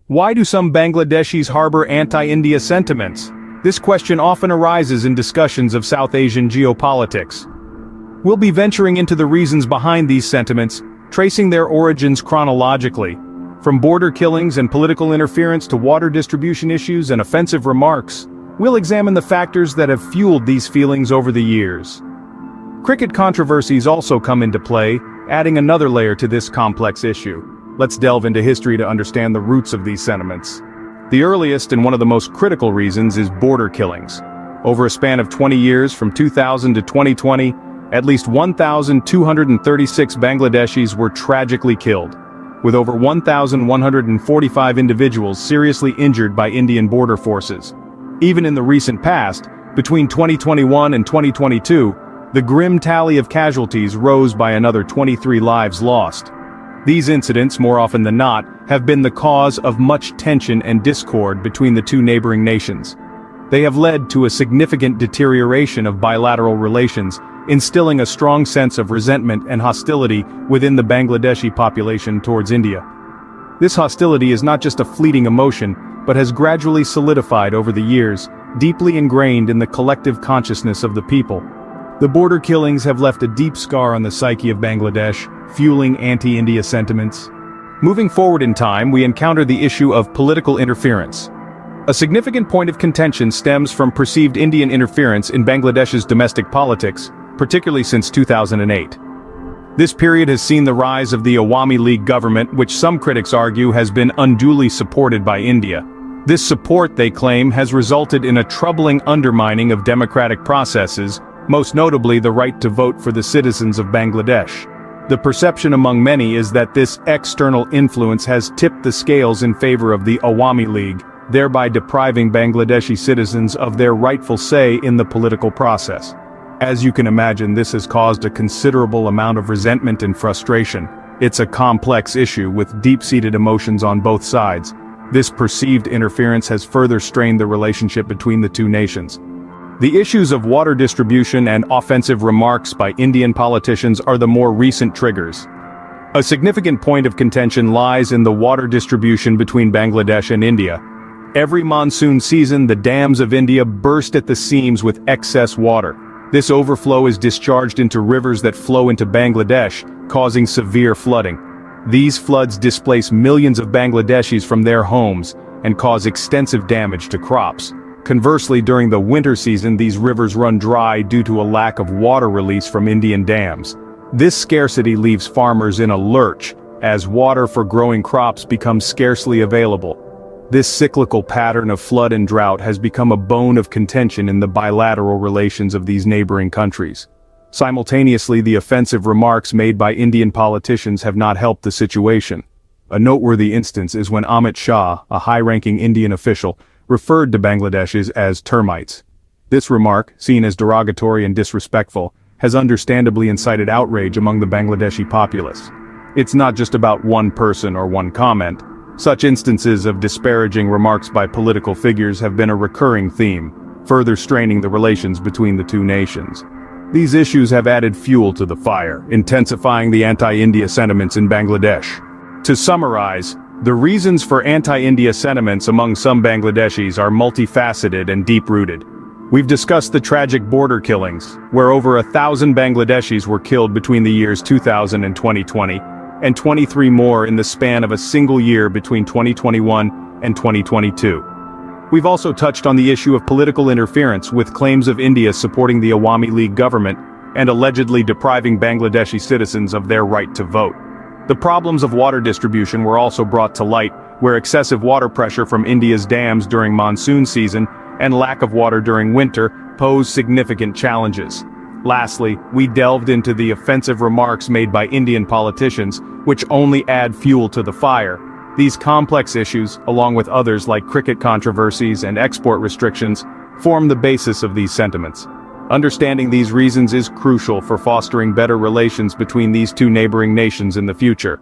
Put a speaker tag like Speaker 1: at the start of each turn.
Speaker 1: Why do some Bangladeshis harbor anti-India sentiments? This question often arises in discussions of South Asian geopolitics. We'll be venturing into the reasons behind these sentiments, tracing their origins chronologically. From border killings and political interference to water distribution issues and offensive remarks, we'll examine the factors that have fueled these feelings over the years. Cricket controversies also come into play, adding another layer to this complex issue. Let's delve into history to understand the roots of these sentiments. The earliest and one of the most critical reasons is border killings. Over a span of 20 years from 2000 to 2020, at least 1,236 Bangladeshis were tragically killed, with over 1,145 individuals seriously injured by Indian border forces. Even in the recent past, between 2021 and 2022, the grim tally of casualties rose by another 23 lives lost. These incidents, more often than not, have been the cause of much tension and discord between the two neighboring nations. They have led to a significant deterioration of bilateral relations, instilling a strong sense of resentment and hostility within the Bangladeshi population towards India. This hostility is not just a fleeting emotion, but has gradually solidified over the years, deeply ingrained in the collective consciousness of the people. The border killings have left a deep scar on the psyche of Bangladesh, fueling anti-India sentiments. Moving forward in time, we encounter the issue of political interference. A significant point of contention stems from perceived Indian interference in Bangladesh's domestic politics, particularly since 2008. This period has seen the rise of the Awami League government, which some critics argue has been unduly supported by India. This support, they claim, has resulted in a troubling undermining of democratic processes, most notably the right to vote for the citizens of Bangladesh. The perception among many is that this external influence has tipped the scales in favor of the Awami League, thereby depriving Bangladeshi citizens of their rightful say in the political process. As you can imagine, this has caused a considerable amount of resentment and frustration. It's a complex issue with deep-seated emotions on both sides. This perceived interference has further strained the relationship between the two nations. The issues of water distribution and offensive remarks by Indian politicians are the more recent triggers. A significant point of contention lies in the water distribution between Bangladesh and India. Every monsoon season, the dams of India burst at the seams with excess water. This overflow is discharged into rivers that flow into Bangladesh, causing severe flooding. These floods displace millions of Bangladeshis from their homes and cause extensive damage to crops. Conversely, during the winter season, these rivers run dry due to a lack of water release from Indian dams. This scarcity leaves farmers in a lurch, as water for growing crops becomes scarcely available. This cyclical pattern of flood and drought has become a bone of contention in the bilateral relations of these neighboring countries. Simultaneously, the offensive remarks made by Indian politicians have not helped the situation. A noteworthy instance is when Amit Shah, a high-ranking Indian official, referred to Bangladeshis as termites. This remark, seen as derogatory and disrespectful, has understandably incited outrage among the Bangladeshi populace. It's not just about one person or one comment. Such instances of disparaging remarks by political figures have been a recurring theme, further straining the relations between the two nations. These issues have added fuel to the fire, intensifying the anti-India sentiments in Bangladesh. To summarize, the reasons for anti-India sentiments among some Bangladeshis are multifaceted and deep-rooted. We've discussed the tragic border killings, where over 1,000 Bangladeshis were killed between the years 2000 and 2020, and 23 more in the span of a single year between 2021 and 2022. We've also touched on the issue of political interference, with claims of India supporting the Awami League government and allegedly depriving Bangladeshi citizens of their right to vote. The problems of water distribution were also brought to light, where excessive water pressure from India's dams during monsoon season and lack of water during winter pose significant challenges. Lastly, we delved into the offensive remarks made by Indian politicians, which only add fuel to the fire. These complex issues, along with others like cricket controversies and export restrictions, form the basis of these sentiments. Understanding these reasons is crucial for fostering better relations between these two neighboring nations in the future.